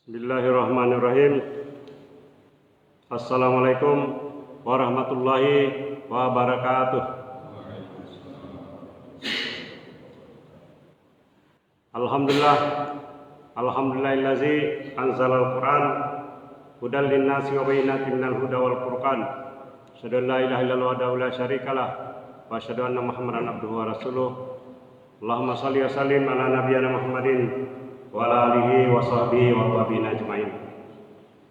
Bismillahirrahmanirrahim. Assalamualaikum warahmatullahi wabarakatuh. Alhamdulillahillazi anzalal Qur'an hudan linnasi wa bayyinatin minal huda wal furqan. Asyhadu an la ilaha illallah wahdahu la syarikalah wa asyhadu anna Muhammadan abduhu wa rasuluh. Allahumma shalli wa sallim ala nabiyyina Muhammadin wa ala alihi wa sahbihi wa tabi'in ajmain.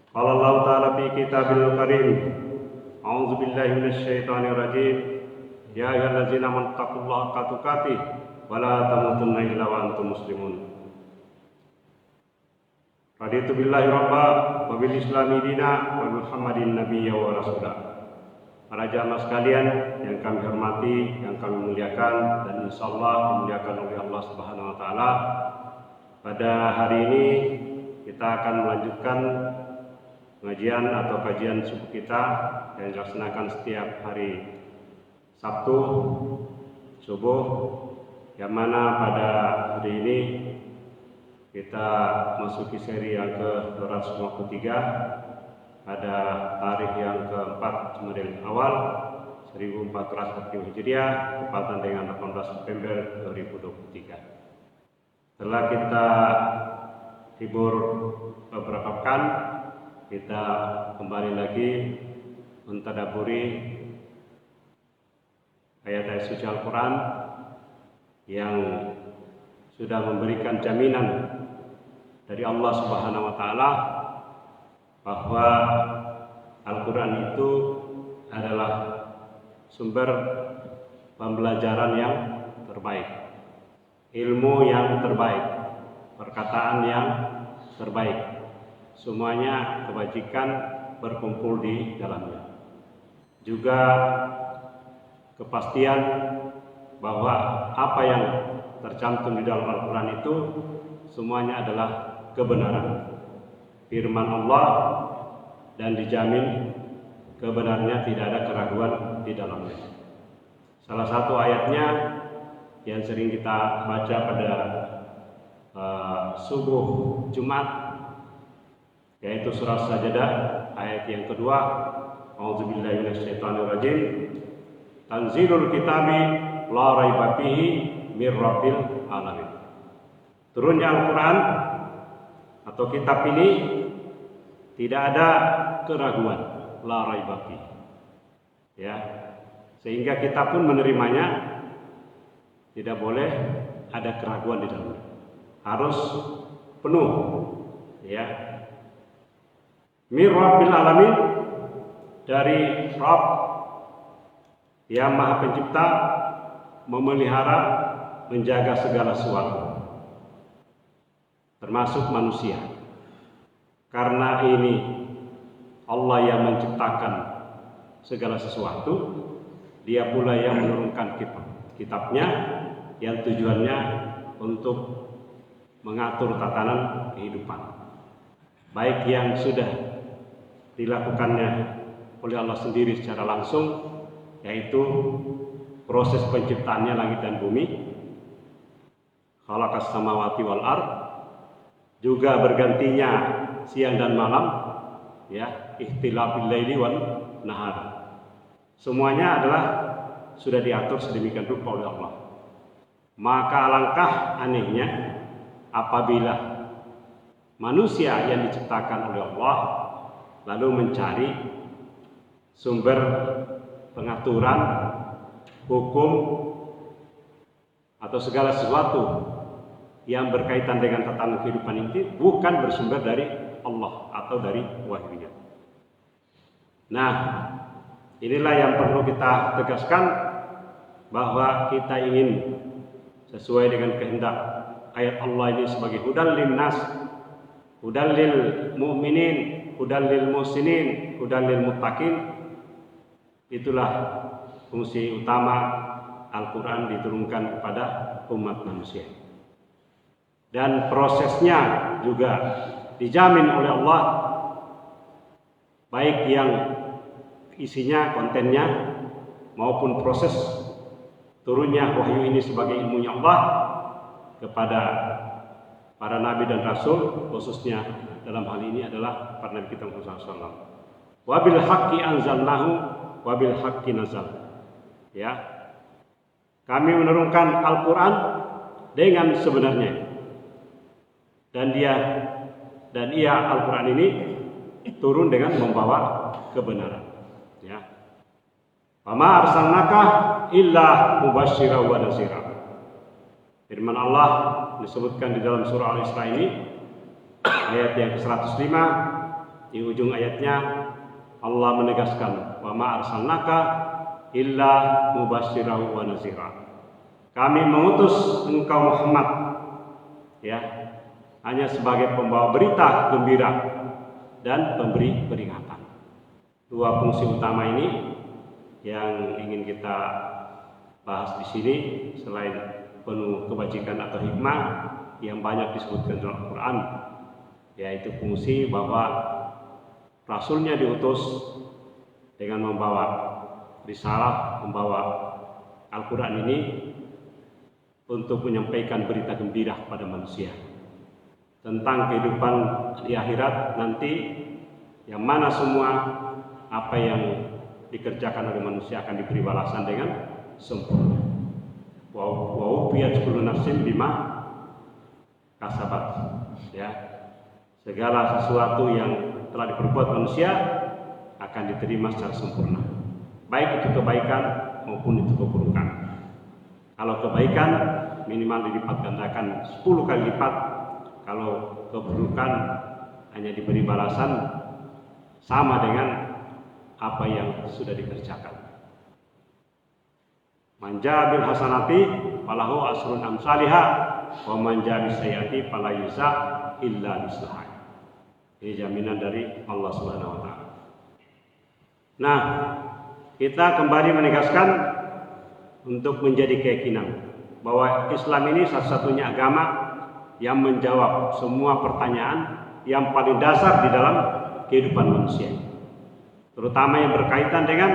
Qala Allah ta'ala fi kitabil karim, a'udzu billahi minasy syaithanir rajim. Ya ayyuhallazina amanu taqullaha haqqa tuqatih wa la tamutunna illa wa antum muslimun. Raditu billahi rabba wa bil islami dina wa Muhammadin nabiyya wa rasulah. Para jamaah sekalian yang kami hormati, yang kami muliakan, dan insyaallah dimuliakan oleh Allah Subhanahu wa taala. Pada hari ini kita akan melanjutkan pengajian atau kajian subuh kita yang dilaksanakan setiap hari Sabtu subuh, yang mana pada hari ini kita masuki seri yang ke-253 pada tarikh yang ke-4 Jumadil Awal 1440 Hijriah, tepatan dengan 18 September 2023. Setelah kita hibur beberapa pekan, kita kembali lagi mentadaburi ayat-ayat suci Al-Quran yang sudah memberikan jaminan dari Allah Subhanahu wa taala bahwa Al-Quran itu adalah sumber pembelajaran yang terbaik, ilmu yang terbaik, perkataan yang terbaik, semuanya kebajikan berkumpul di dalamnya. Juga kepastian bahwa apa yang tercantum di dalam Al-Quran itu semuanya adalah kebenaran, firman Allah, dan dijamin kebenarannya, tidak ada keraguan di dalamnya. Salah satu ayatnya yang sering kita baca pada subuh Jumat, yaitu surah Sajadah ayat yang kedua, a'udzubillahi minasyaitonirrajim, tanzilul kitabi la raiba fihi mir rabbil alamin. Turunnya Al-Quran atau kitab ini tidak ada keraguan, la raiba fihi, ya, sehingga kita pun menerimanya tidak boleh ada keraguan di dalamnya, harus penuh, ya. Mir rabbil alamin, dari Rabb yang Maha Pencipta, memelihara, menjaga segala sesuatu, termasuk manusia. Karena ini Allah yang menciptakan segala sesuatu, Dia pula yang menurunkan kitabnya, yang tujuannya untuk mengatur tatanan kehidupan, baik yang sudah dilakukannya oleh Allah sendiri secara langsung, yaitu proses penciptaannya langit dan bumi, khalaqas samawati wal ard, juga bergantinya siang dan malam, ya, ikhtilafil laili wan nahar. Semuanya adalah sudah diatur sedemikian rupa oleh Allah. Maka alangkah anehnya apabila manusia yang diciptakan oleh Allah lalu mencari sumber pengaturan, hukum, atau segala sesuatu yang berkaitan dengan tatanan kehidupan ini bukan bersumber dari Allah atau dari wahyunya. Nah, inilah yang perlu kita tegaskan, bahwa kita ingin sesuai dengan kehendak ayat Allah ini sebagai hudan linnas, hudan lil mu'minin, hudan lil muhsinin, hudan lil muttaqin. Itulah fungsi utama Al-Quran diturunkan kepada umat manusia. Dan prosesnya juga dijamin oleh Allah, baik yang isinya, kontennya, maupun proses turunnya wahyu ini sebagai ilmunya Allah kepada para nabi dan rasul, khususnya dalam hal ini adalah para nabi kita Muhammad SAW. Wabil haqqi anzalnahu wabil haqqi nazal. Ya, kami menurunkan Al-Quran dengan sebenarnya, dan ia Al-Quran ini turun dengan membawa kebenaran. Ya. Wama arsalnaka illa mubasysyiran wa nadzira. Firman Allah disebutkan di dalam surah Al-Isra ini ayat yang ke-105, di ujung ayatnya Allah menegaskan, wama arsalnaka illa mubasysyiran wa nadzira. Kami mengutus engkau Muhammad, ya, hanya sebagai pembawa berita gembira dan pemberi peringatan. Dua fungsi utama ini yang ingin kita bahas di sini, selain penuh kebajikan atau hikmah yang banyak disebutkan dalam Al-Quran, yaitu fungsi bahwa Rasulnya diutus dengan membawa risalah, membawa Al-Quran ini untuk menyampaikan berita gembira kepada manusia tentang kehidupan di akhirat nanti, yang mana semua apa yang dikerjakan oleh manusia akan diberi balasan dengan sempurna. Wa ubiyat kullu nafsin bima kasabat. Ya, segala sesuatu yang telah diperbuat manusia akan diterima secara sempurna, baik itu kebaikan maupun itu keburukan. Kalau kebaikan minimal dilipat gandakan 10 kali lipat, kalau keburukan hanya diberi balasan sama dengan apa yang sudah dikerjakan. Manja bil hasanati falahu asrun amsalihha wa manja bis sayyiati fala yujza illa mislaha. Ini jaminan dari Allah Subhanahu wa taala. Nah, kita kembali menegaskan untuk menjadi keyakinan bahwa Islam ini satu-satunya agama yang menjawab semua pertanyaan yang paling dasar di dalam kehidupan manusia, terutama yang berkaitan dengan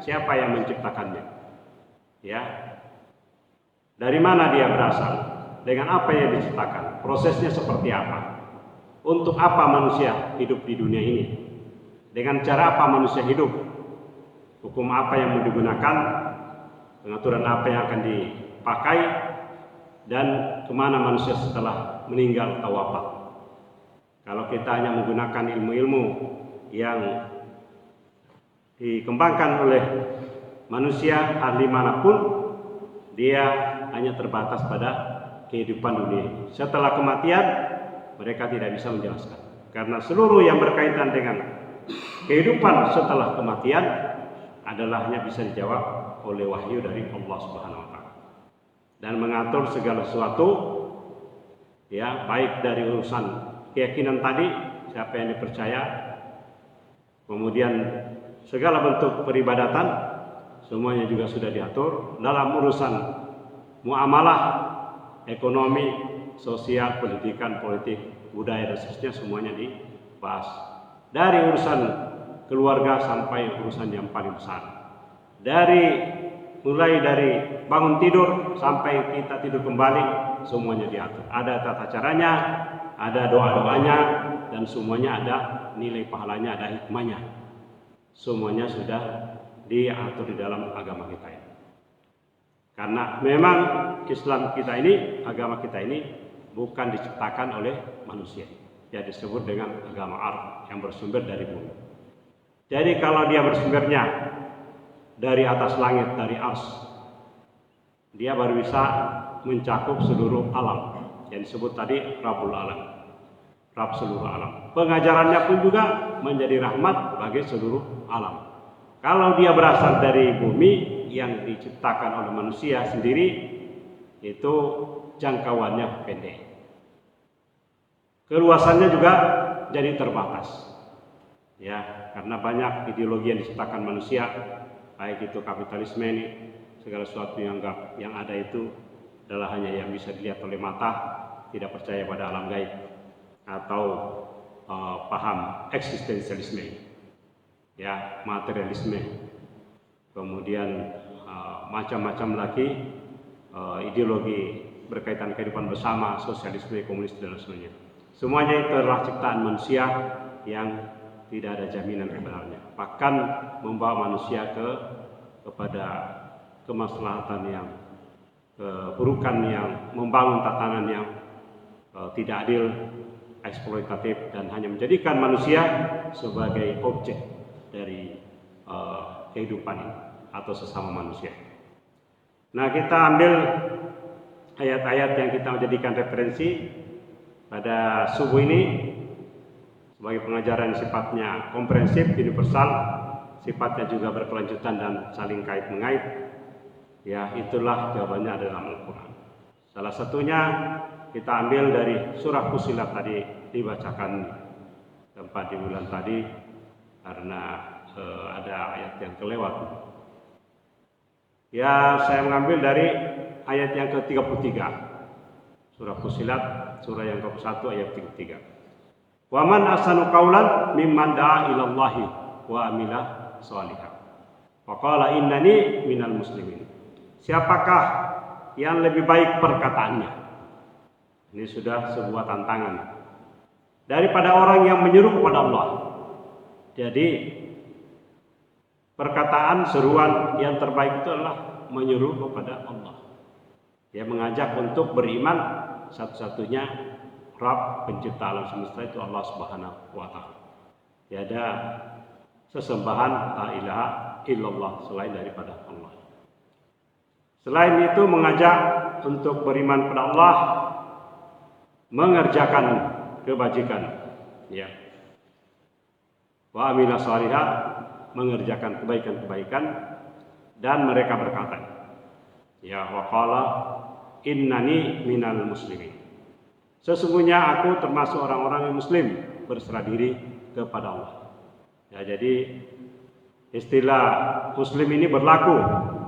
siapa yang menciptakannya, ya, dari mana dia berasal, dengan apa yang diciptakan, prosesnya seperti apa, untuk apa manusia hidup di dunia ini, dengan cara apa manusia hidup, hukum apa yang mau digunakan, pengaturan apa yang akan dipakai, dan kemana manusia setelah meninggal atau wafat. Kalau kita hanya menggunakan ilmu-ilmu yang dikembangkan oleh manusia ahli manapun, dia hanya terbatas pada kehidupan dunia. Setelah kematian mereka tidak bisa menjelaskan, karena seluruh yang berkaitan dengan kehidupan setelah kematian adalah hanya bisa dijawab oleh wahyu dari Allah Subhanahu wa taala, dan mengatur segala sesuatu, ya, baik dari urusan keyakinan tadi, siapa yang dipercaya, kemudian segala bentuk peribadatan, semuanya juga sudah diatur. Dalam urusan muamalah, ekonomi, sosial, pendidikan, politik, budaya, dan seterusnya, semuanya dibahas. Dari urusan keluarga sampai urusan yang paling besar, mulai dari bangun tidur sampai kita tidur kembali, semuanya diatur. Ada tata caranya, ada doa-doanya, dan semuanya ada nilai pahalanya, ada hikmahnya. Semuanya sudah diatur di dalam agama kita ini. Karena memang Islam kita ini, agama kita ini bukan diciptakan oleh manusia. Ya, disebut dengan agama Arab yang bersumber dari bumi. Jadi kalau dia bersumbernya dari atas langit, dari ars, dia baru bisa mencakup seluruh alam yang disebut tadi Rabbul Alam, Rabb seluruh alam. Pengajarannya pun juga menjadi rahmat bagi seluruh alam. Kalau dia berasal dari bumi yang diciptakan oleh manusia sendiri, itu jangkauannya pendek, keluasannya juga jadi terbatas, ya, karena banyak ideologi yang diciptakan manusia, baik itu kapitalisme ini, segala sesuatu yang ada itu adalah hanya yang bisa dilihat oleh mata, tidak percaya pada alam gaib, atau paham eksistensialisme, ya, materialisme, kemudian macam-macam lagi ideologi berkaitan kehidupan bersama, sosialisme, komunis dan sebagainya. Semuanya itu adalah ciptaan manusia yang tidak ada jaminan kebenarannya. Bahkan membawa manusia kepada kemaslahatan yang keburukan, yang membangun tatanan yang tidak adil, eksploitatif, dan hanya menjadikan manusia sebagai objek dari kehidupan ini atau sesama manusia. Nah, kita ambil ayat-ayat yang kita menjadikan referensi pada subuh ini sebagai pengajaran sifatnya komprehensif, universal, sifatnya juga berkelanjutan dan saling kait mengait. Ya, itulah jawabannya adalah Al-Quran. Salah satunya kita ambil dari surah Fussilat tadi dibacakan tempat di bulan tadi karena ada ayat yang kelewat. Ya, saya mengambil dari ayat yang ke-33. Surah Fussilat, surah yang ke-1 ayat 33. Wa man ahsanu qawlan mimman da'a ilallahi wa amila shalihan. Wa qala innani minal muslimin. Siapakah yang lebih baik perkataannya? Ini sudah sebuah tantangan daripada orang yang menyeru kepada Allah. Jadi perkataan seruan yang terbaik itu adalah menyeru kepada Allah. Dia mengajak untuk beriman satu-satunya Rabb pencipta alam semesta itu Allah Subhanahu wa taala. Tiada sesembahan la ilaha illallah selain daripada Allah. Selain itu mengajak untuk beriman kepada Allah, mengerjakan kebajikan, ya. Wa amila shalihat, mengerjakan kebaikan-kebaikan, dan mereka berkata, ya, wa qala innani minal muslimin. Sesungguhnya aku termasuk orang-orang yang muslim, berserah diri kepada Allah. Ya, jadi istilah muslim ini berlaku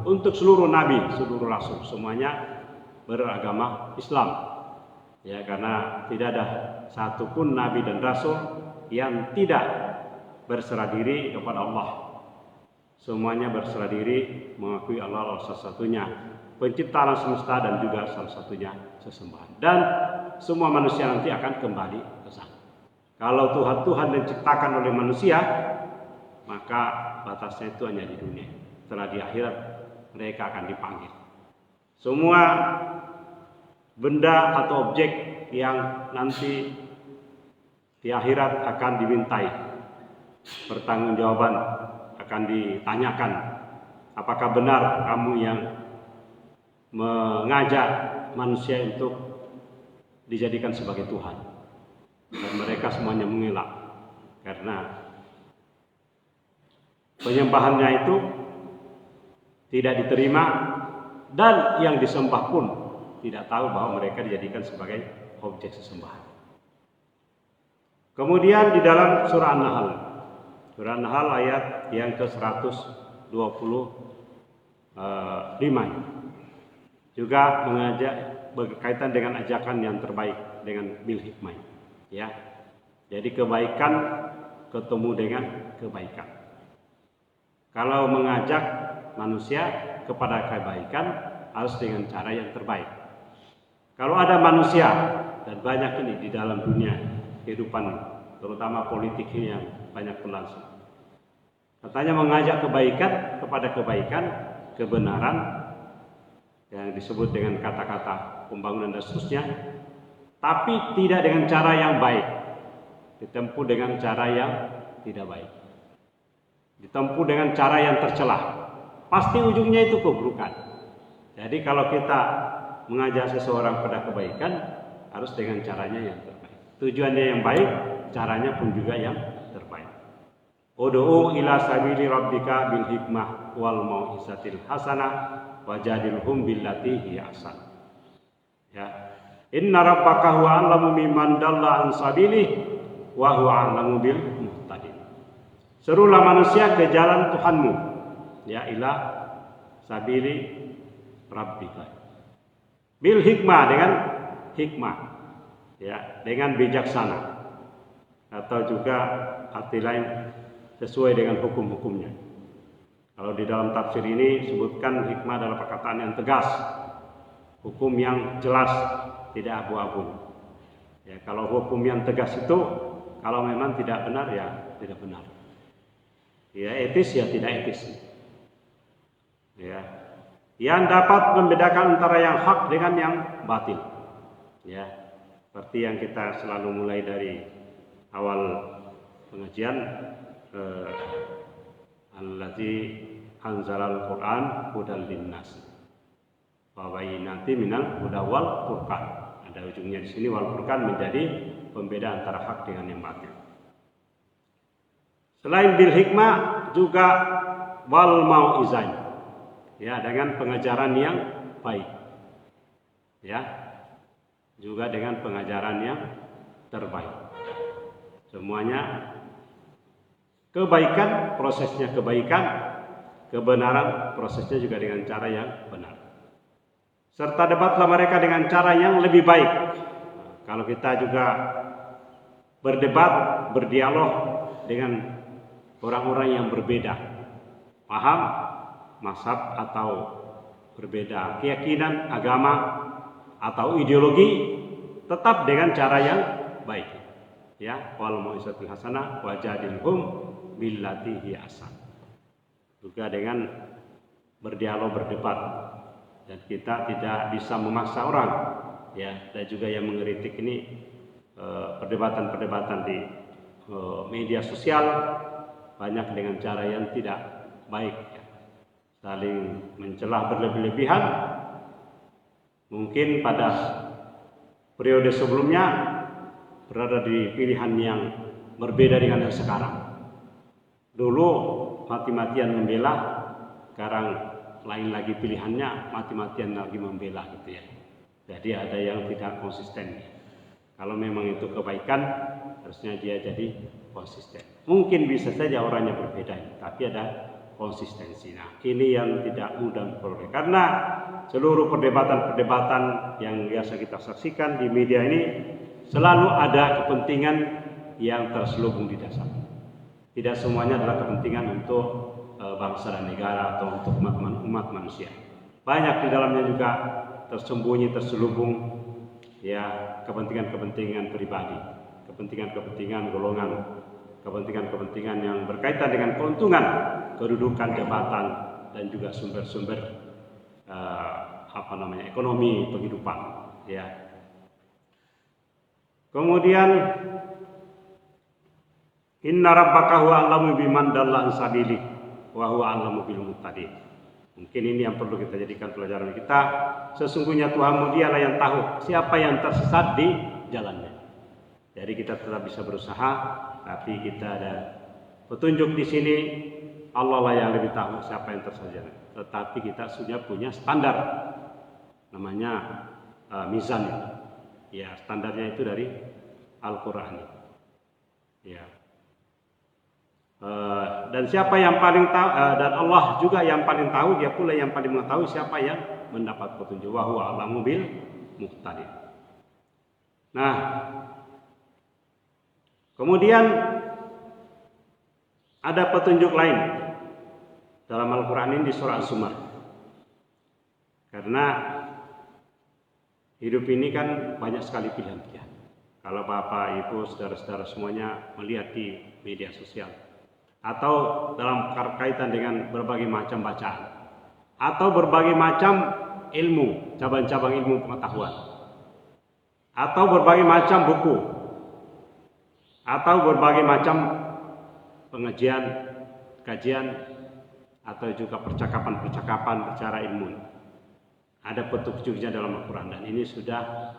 untuk seluruh nabi, seluruh rasul, semuanya beragama Islam. Ya, karena tidak ada satupun nabi dan rasul yang tidak berserah diri kepada Allah. Semuanya berserah diri mengakui Allah satu-satunya pencipta alam semesta dan juga salah satunya sesembahan. Dan semua manusia nanti akan kembali ke sana. Kalau Tuhan yang diciptakan oleh manusia, maka batasnya itu hanya di dunia. Setelah di akhirat mereka akan dipanggil. Semua benda atau objek yang nanti di akhirat akan dimintai pertanggungjawaban, akan ditanyakan, apakah benar kamu yang mengajak manusia untuk dijadikan sebagai Tuhan? Dan mereka semuanya mengelak karena penyembahannya itu tidak diterima, dan yang disembah pun tidak tahu bahwa mereka dijadikan sebagai objek sesembahan. Kemudian di dalam surah An-Nahl, surah An-Nahl ayat yang ke-125 juga mengajak berkaitan dengan ajakan yang terbaik dengan bil hikmah, ya. Jadi kebaikan ketemu dengan kebaikan. Kalau mengajak manusia kepada kebaikan harus dengan cara yang terbaik. Kalau ada manusia, dan banyak ini di dalam dunia kehidupan, terutama politik ini yang banyak berlangsung, katanya mengajak kebaikan kepada kebaikan, kebenaran, yang disebut dengan kata-kata pembangunan dan seterusnya, tapi tidak dengan cara yang baik, ditempuh dengan cara yang tidak baik, ditempuh dengan cara yang tercelah, pasti ujungnya itu keburukan. Jadi kalau kita mengajak seseorang pada kebaikan, harus dengan caranya yang terbaik, tujuannya yang baik, caranya pun juga yang terbaik. Ud'u ila sabili rabbika bil hikmah wal mau'izatil hasanah wajadilhum billati hiya ahsan. Ya. Inna rabbaka huwa a'lamu mimman dalla an sabilihi wa huwa a'lamu bil muhtadin. Serulah manusia ke jalan Tuhanmu, ya, ila sabili rabbika. Bil hikmah, dengan hikmah, ya, dengan bijaksana, atau juga arti lain sesuai dengan hukum-hukumnya. Kalau di dalam tafsir ini sebutkan hikmah adalah perkataan yang tegas, hukum yang jelas, tidak abu-abu. Ya, kalau hukum yang tegas itu, kalau memang tidak benar ya tidak benar. Ya etis ya tidak etis. Ya, yang dapat membedakan antara yang hak dengan yang batil. Ya, seperti yang kita selalu mulai dari awal pengajian, allazi anzalal Qur'an hudal linnas wa bayyinatin minal huda wal furqan. Ada ujungnya di sini, wal furqan menjadi pembeda antara hak dengan yang batil. Selain bil hikmah juga wal mau'izain. Ya, dengan pengajaran yang baik. Ya. Juga dengan pengajaran yang terbaik. Semuanya kebaikan, prosesnya kebaikan, kebenaran, prosesnya juga dengan cara yang benar. Serta debatlah mereka dengan cara yang lebih baik. Kalau kita juga berdebat, berdialog dengan orang-orang yang berbeda, paham, mazhab atau berbeda keyakinan, agama atau ideologi, tetap dengan cara yang baik. Ya, wal mau'izatul hasanah wajadilhum billati hiya ahsan. Juga dengan berdialog, berdebat, dan kita tidak bisa memaksa orang. Ya, dan juga yang mengkritik ini perdebatan-perdebatan di media sosial banyak dengan cara yang tidak baik, ya. Saling mencelah berlebih-lebihan. Mungkin pada periode sebelumnya berada di pilihan yang berbeda dengan yang sekarang. Dulu mati-matian membela, sekarang lain lagi pilihannya, mati-matian lagi membela gitu ya. Jadi ada yang tidak konsisten. Kalau memang itu kebaikan, harusnya dia jadi konsisten. Mungkin bisa saja orangnya berbeda, tapi ada konsistensi. Nah, ini yang tidak mudah diperoleh, karena seluruh perdebatan-perdebatan yang biasa kita saksikan di media ini selalu ada kepentingan yang terselubung di dasar. Tidak semuanya adalah kepentingan untuk bangsa dan negara atau untuk umat manusia. Banyak di dalamnya juga tersembunyi, terselubung, ya, kepentingan-kepentingan pribadi, kepentingan-kepentingan golongan, kepentingan-kepentingan yang berkaitan dengan keuntungan, kedudukan, jabatan, dan juga sumber-sumber ekonomi penghidupan. Ya. Kemudian inna rabbaka huwa a'lamu biman dalla an sabili wa huwa a'lamu bil muhtadin. Mungkin ini yang perlu kita jadikan pelajaran kita. Sesungguhnya Tuhanmu dialah yang tahu siapa yang tersesat di jalannya. Jadi kita tetap bisa berusaha, tapi kita ada petunjuk di sini. Allah lah yang lebih tahu siapa yang tersesat. Tetapi kita sudah punya standar, namanya mizan. Ya, standarnya itu dari Al-Quran. Ya. Dan siapa yang paling tahu, dan Allah juga yang paling tahu, dia pula yang paling mengetahui siapa yang mendapat petunjuk. Wa huwa a'lamu bil muhtadin. Nah, kemudian ada petunjuk lain dalam Al-Quran ini di surah Az-Zumar. Karena hidup ini kan banyak sekali pilihan-pilihan. Kalau Bapak, Ibu, saudara-saudara semuanya melihat di media sosial, atau dalam kaitan dengan berbagai macam bacaan, atau berbagai macam ilmu, cabang-cabang ilmu pengetahuan, atau berbagai macam buku, atau berbagai macam pengajian, kajian, atau juga percakapan-percakapan bicara ilmu. Ada petunjuknya dalam Al-Quran, dan ini sudah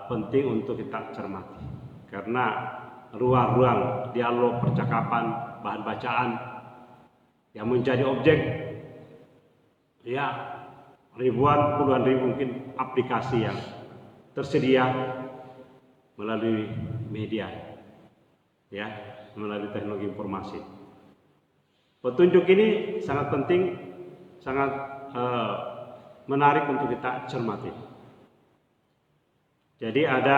penting untuk kita cermati, karena ruang-ruang dialog, percakapan, bahan bacaan yang menjadi objek, ya, ribuan, puluhan ribu mungkin aplikasi yang tersedia melalui media, ya, melalui teknologi informasi. Petunjuk ini sangat penting, sangat menarik untuk kita cermati. Jadi ada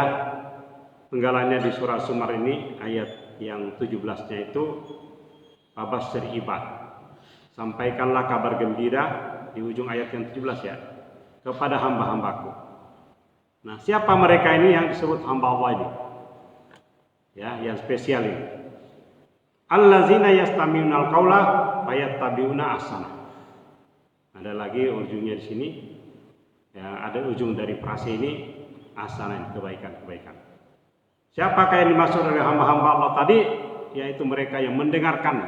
penggalannya di surah Az-Zumar ini, ayat yang 17-nya itu, Fabasyir ibad, sampaikanlah kabar gembira, di ujung ayat yang 17 ya. kepada hamba-hambaku. Nah, siapa mereka ini yang disebut hamba Allah ini? Ya, yang spesial ini. Allazina yastami'unal qaula fayattabi'una ahsana. Ada lagi ujungnya di sini. Ya, ada ujung dari frase ini ahsana, kebaikan-kebaikan. Siapakah yang dimaksud oleh hamba-hamba Allah tadi? Yaitu mereka yang mendengarkan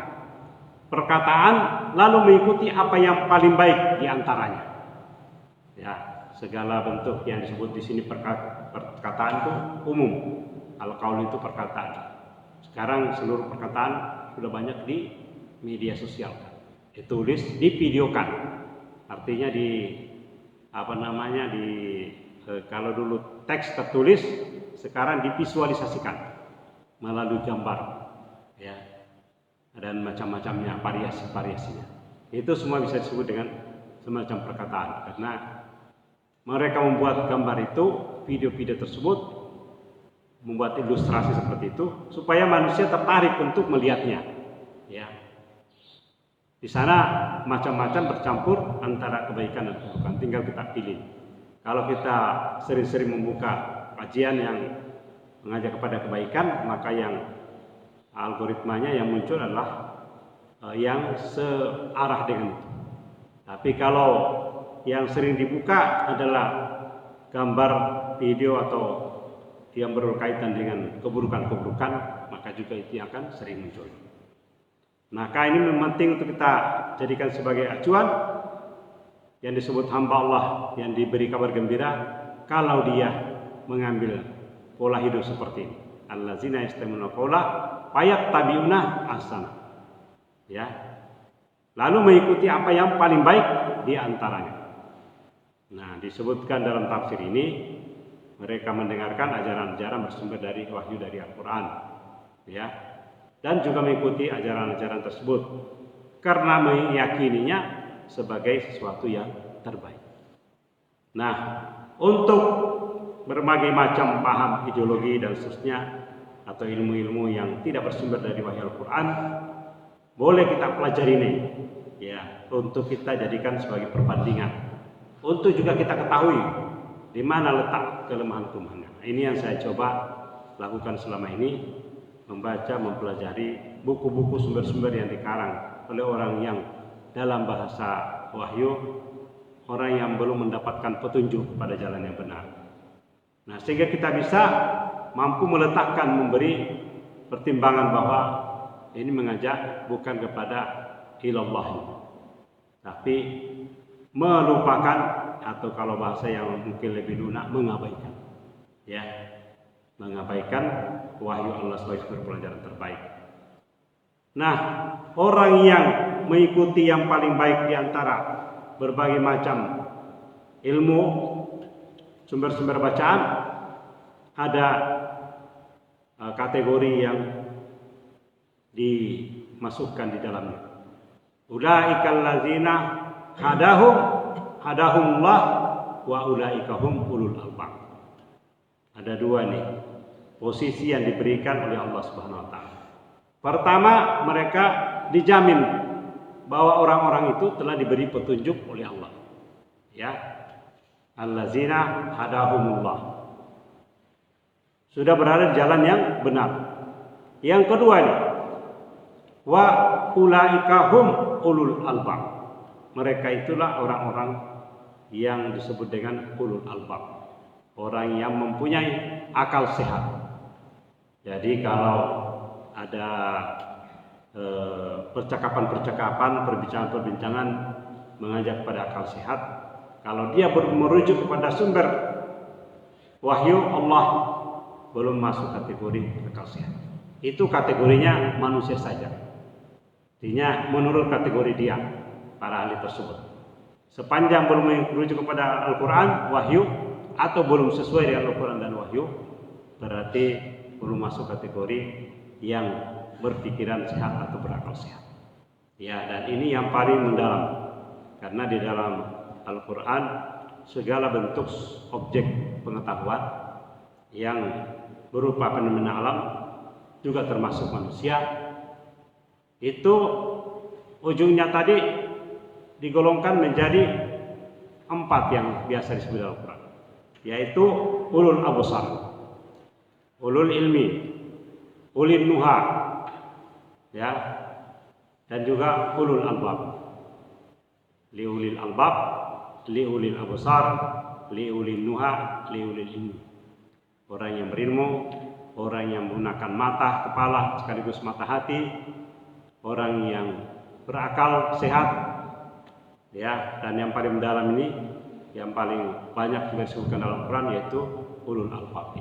perkataan lalu mengikuti apa yang paling baik di antaranya. Ya, segala bentuk yang disebut di sini perkataan itu umum. Al-qaul itu perkataan. Sekarang seluruh perkataan sudah banyak di media sosial. Ditulis, divideokan. Artinya kalau dulu teks tertulis, sekarang divisualisasikan melalui gambar, ya, dan macam-macamnya, variasi-variasinya. Itu semua bisa disebut dengan semacam perkataan, karena mereka membuat gambar itu, video-video tersebut, membuat ilustrasi seperti itu supaya manusia tertarik untuk melihatnya. Ya, di sana macam-macam bercampur antara kebaikan dan keburukan. Tinggal kita pilih. Kalau kita sering-sering membuka kajian yang mengajak kepada kebaikan, maka yang algoritmanya yang muncul adalah yang searah dengan itu. Tapi kalau yang sering dibuka adalah gambar, video atau yang berkaitan dengan keburukan-keburukan, maka juga itu yang akan sering muncul. Maka ini penting untuk kita jadikan sebagai acuan yang disebut hamba Allah yang diberi kabar gembira kalau dia mengambil pola hidup seperti ini. Allazina yastami'unal qaula fayattabi'una ahsana. Ya. Lalu mengikuti apa yang paling baik di antaranya. Nah, disebutkan dalam tafsir ini mereka mendengarkan ajaran-ajaran bersumber dari wahyu dari Al-Qur'an. Ya. Dan juga mengikuti ajaran-ajaran tersebut karena meyakininya sebagai sesuatu yang terbaik. Nah, untuk berbagai macam paham ideologi dan seterusnya atau ilmu-ilmu yang tidak bersumber dari wahyu Al-Quran, boleh kita pelajari ini, ya, untuk kita jadikan sebagai perbandingan, untuk juga kita ketahui di mana letak kelemahan-kelemahannya. Ini yang saya coba lakukan selama ini, membaca, mempelajari buku-buku sumber-sumber yang dikarang oleh orang yang dalam bahasa wahyu, orang yang belum mendapatkan petunjuk pada jalan yang benar. Nah, sehingga kita bisa mampu meletakkan, memberi pertimbangan bahwa ini mengajak bukan kepada ilallah, tapi melupakan, atau kalau bahasa yang mungkin lebih lunak, mengabaikan, ya, mengabaikan wahyu Allah sebagai sumber pelajaran terbaik. Nah, orang yang mengikuti yang paling baik di antara berbagai macam ilmu, sumber-sumber bacaan, ada kategori yang dimasukkan di dalamnya. Ulaikal ladzina hadahumullah wa ulaikahum ulul albab. Ada dua nih posisi yang diberikan oleh Allah Subhanahu wa taala. Pertama, mereka dijamin bahwa orang-orang itu telah diberi petunjuk oleh Allah. Ya. Allazina hadahumullah. Sudah berada di jalan yang benar. Yang kedua ini, wa ulaikahum ulul albab. Mereka itulah orang-orang yang disebut dengan ulul albab. Orang yang mempunyai akal sehat. Jadi kalau ada percakapan-percakapan, perbincangan-perbincangan mengajak pada akal sehat, kalau dia merujuk kepada sumber wahyu Allah, belum masuk kategori akal sehat. Itu kategorinya manusia saja. Artinya menurut kategori dia, para ahli tersebut. Sepanjang belum merujuk kepada Al-Quran, wahyu, atau belum sesuai dengan Al-Quran dan wahyu, berarti belum masuk kategori yang berpikiran sehat atau berakal sehat. Ya, dan ini yang paling mendalam, karena di dalam Al-Quran segala bentuk objek pengetahuan yang berupa fenomena alam, juga termasuk manusia, itu ujungnya tadi digolongkan menjadi empat yang biasa disebut dalam Al-Quran, yaitu ulul absar, ulul ilmi, ulil nuha, ya, dan juga ulul albab. Liulil albab, liulil absar, liulil nuha, liulil ilmi. Orang yang berilmu, orang yang menggunakan mata, kepala, sekaligus mata hati, orang yang berakal sehat, ya, dan yang paling mendalam ini, yang paling banyak juga disebutkan dalam Quran, yaitu ulul albab.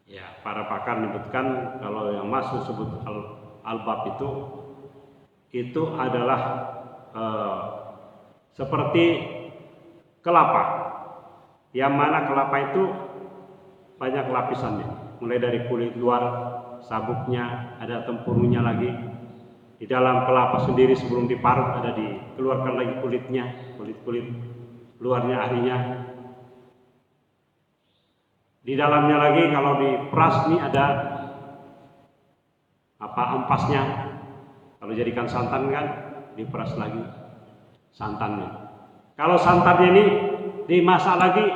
Ya, para pakar menyebutkan kalau yang masuk sebut albab itu adalah seperti kelapa, yang mana kelapa itu banyak lapisannya, mulai dari kulit luar, sabuknya, ada tempurungnya lagi. Di dalam kelapa sendiri sebelum diparut ada dikeluarkan lagi kulitnya, kulit luarnya, arinya. Di dalamnya lagi kalau diperas ini ada ampasnya. Kalau jadikan santan kan diperas lagi santannya. Kalau santannya ini dimasak lagi,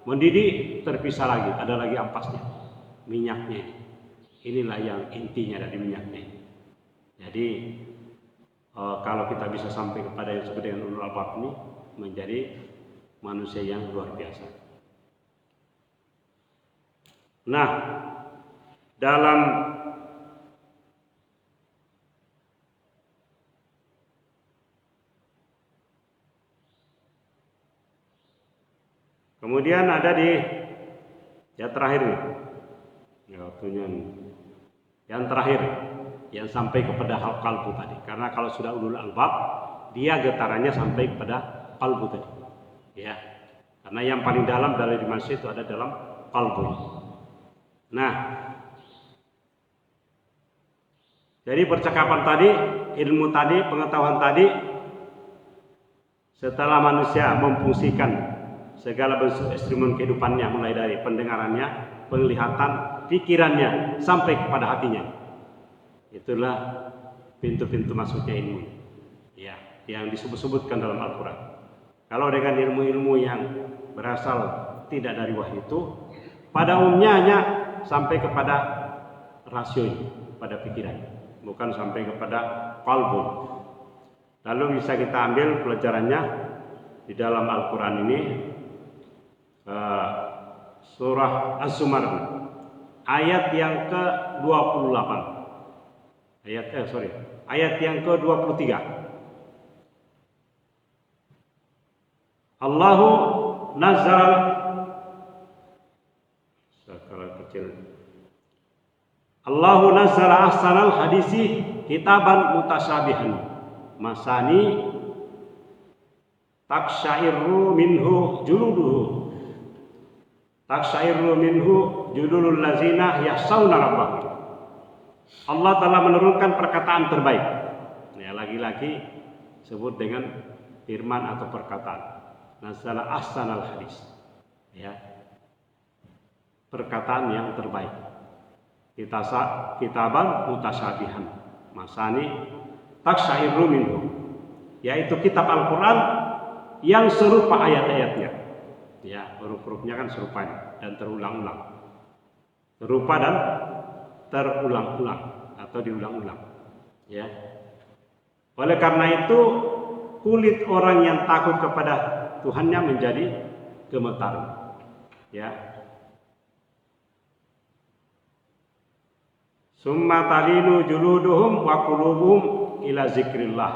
mendidih, terpisah lagi, ada lagi ampasnya, minyaknya. Inilah yang intinya dari minyaknya. Jadi kalau kita bisa sampai kepada yang disebut dengan ulul albab ini, menjadi manusia yang luar biasa. Nah, dalam kemudian ada di yang terakhir nih, yang terakhir yang sampai kepada qalbu tadi. Karena kalau sudah ulul albab, dia getarannya sampai kepada qalbu tadi, ya. Karena yang paling dalam dari manusia itu ada dalam qalbu. Nah, jadi percakapan tadi, ilmu tadi, pengetahuan tadi, setelah manusia memfungsikan segala bentuk instrumen kehidupannya, mulai dari pendengarannya, penglihatan, pikirannya, sampai kepada hatinya. Itulah pintu-pintu masuknya ilmu, ya, yang disebut-sebutkan dalam Al-Quran. Kalau dengan ilmu-ilmu yang berasal tidak dari wahyu itu, pada umumnya hanya sampai kepada rasio, pada pikiran, bukan sampai kepada qalbu. Lalu bisa kita ambil pelajarannya di dalam Al-Quran ini, surah Az-Zumar ayat yang ke-28, ayat yang ke-23. Allahu nazzal Allahu nazzala ahsanal hadisi kitaban mutasyabihan masani taksyairu minhu juludul lazina yakhshawna rabbahum. Allah telah menurunkan perkataan terbaik. Ya, lagi-lagi sebut dengan firman atau perkataan. Nazzala ahsanal hadis. Ya. Perkataan yang terbaik. Kitaban mutasyabihan masani taksyairu minhu, yaitu kitab Al-Quran yang serupa ayat-ayatnya, ya, huruf-hurufnya kan serupa dan terulang-ulang, serupa dan terulang-ulang atau diulang-ulang, ya. Oleh karena itu kulit orang yang takut kepada Tuhannya menjadi gemetar, ya. Summa talinu juluduhum wa qulubuhum ila zikrillah,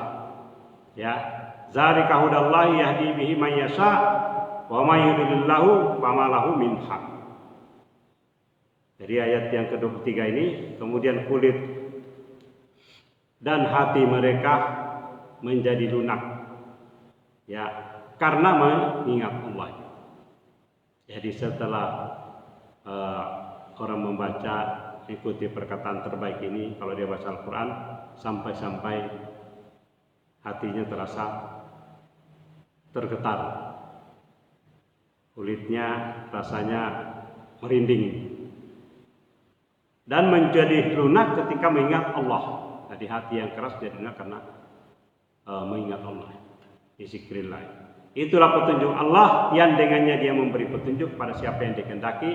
ya. Zalika hudallahi yahdi bihi man yasha wa may yudlilillahu fama lahu min had. Jadi ayat yang ke-23 ini, kemudian kulit dan hati mereka menjadi lunak, ya, karena mengingat Allah. Jadi setelah orang membaca, ikuti perkataan terbaik ini, kalau dia baca Al-Quran, sampai-sampai hatinya terasa tergetar, kulitnya rasanya merinding, dan menjadi lunak ketika mengingat Allah. Jadi hati yang keras jadi lunak karena mengingat Allah, zikrillah. Itulah petunjuk Allah yang dengannya dia memberi petunjuk pada siapa yang dikehendaki,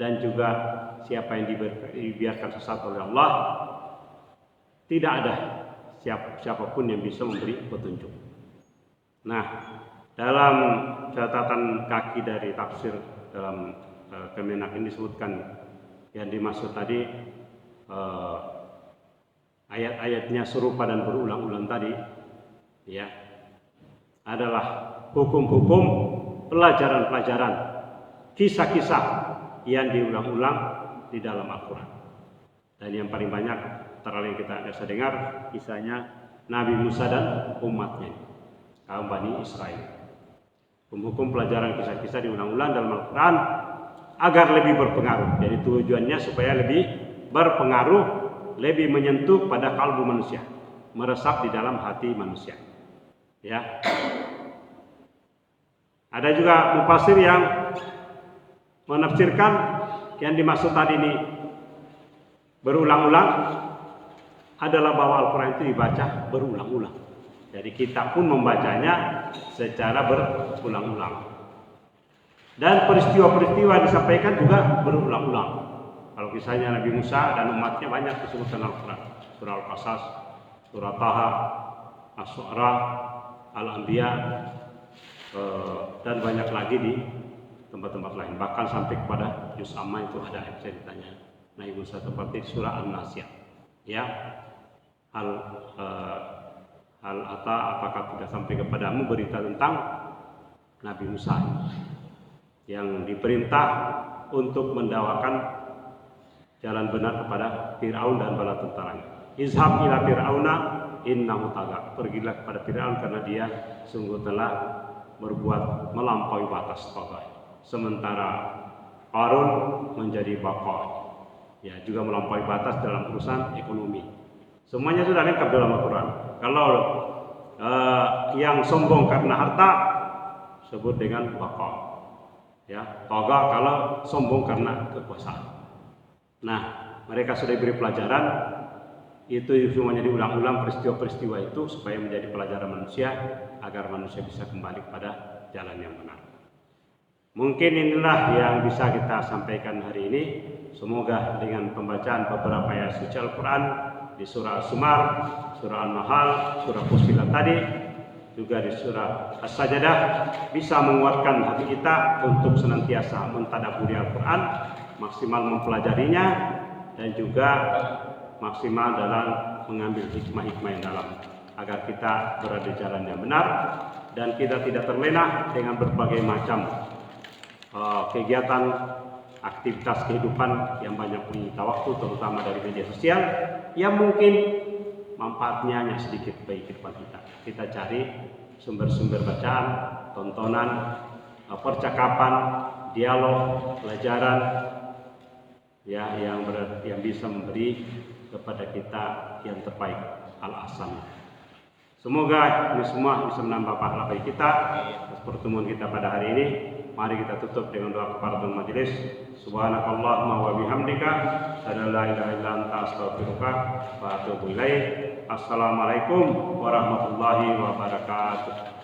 dan juga siapa yang dibiarkan sesat oleh Allah. Tidak ada siapapun yang bisa memberi petunjuk. Nah, dalam catatan kaki dari tafsir dalam Kemenak ini disebutkan yang dimaksud tadi ayat-ayatnya serupa dan berulang-ulang tadi, ya, adalah hukum-hukum, pelajaran-pelajaran, kisah-kisah yang diulang-ulang di dalam Al-Quran. Dan yang paling banyak terlalu yang kita biasa dengar kisahnya Nabi Musa dan umatnya, kaum Bani Israel. Hukum-hukum, pelajaran, kisah-kisah diulang-ulang dalam Al-Quran agar lebih berpengaruh. Jadi tujuannya supaya lebih berpengaruh, lebih menyentuh pada kalbu manusia, meresap di dalam hati manusia. Ya. Ada juga mufassir yang menafsirkan yang dimaksud tadi ini berulang-ulang adalah bahwa Al-Quran itu dibaca berulang-ulang. Jadi kita pun membacanya secara berulang-ulang. Dan peristiwa-peristiwa disampaikan juga berulang-ulang. Kalau kisahnya Nabi Musa dan umatnya banyak disebutkan Al-Quran. Surah Al-Qasas, Surah Taha, As-Su'ara, Al-Anbiya, dan banyak lagi di tempat-tempat lain. Bahkan sampai kepada Juz Amma itu ada ceritanya Nabi Musa seperti Surah An-Nasyah. Ya, hal apakah tidak sampai kepadamu berita tentang Nabi Musa yang diperintah untuk mendakwakan jalan benar kepada Fir'aun dan bala tentaranya. Izhab ila Fir'auna innahu tagha. Pergilah kepada Fir'aun karena dia sungguh telah berbuat melampaui batas tagha. Sementara Qarun menjadi bakar, ya, juga melampaui batas dalam urusan ekonomi. Semuanya sudah lengkap dalam Al-Quran. Kalau yang sombong karena harta sebut dengan bakar. Ya, toga kalau sombong karena kekuasaan. Nah, mereka sudah diberi pelajaran, itu semuanya diulang-ulang peristiwa-peristiwa itu supaya menjadi pelajaran manusia agar manusia bisa kembali kepada jalan yang benar. Mungkin inilah yang bisa kita sampaikan hari ini. Semoga dengan pembacaan beberapa ayat suci Al-Quran di surah As-Zumar, surah An-Nahl, surah Fussilat tadi, juga di surah As-Sajdah bisa menguatkan hati kita untuk senantiasa mentadabburi Al-Quran, maksimal mempelajarinya, dan juga maksimal dalam mengambil hikmah-hikmah yang dalam agar kita berada di jalan yang benar dan kita tidak terlena dengan berbagai macam kegiatan, aktivitas kehidupan yang banyak menyita waktu, terutama dari media sosial yang mungkin manfaatnya hanya sedikit bagi kehidupan kita. Kita cari sumber-sumber bacaan, tontonan, percakapan, dialog, pelajaran, ya, yang bisa memberi kepada kita yang terbaik, al-ahsan. Semoga ini semua bisa menambah pahala bagi kita atas pertemuan kita pada hari ini. Mari kita tutup dengan doa kafaratul majelis. Subhanakallahumma wa bihamdika, asyhadu an la ilaha illa anta, astaghfiruka wa atubu ilaik. Assalamualaikum warahmatullahi wabarakatuh.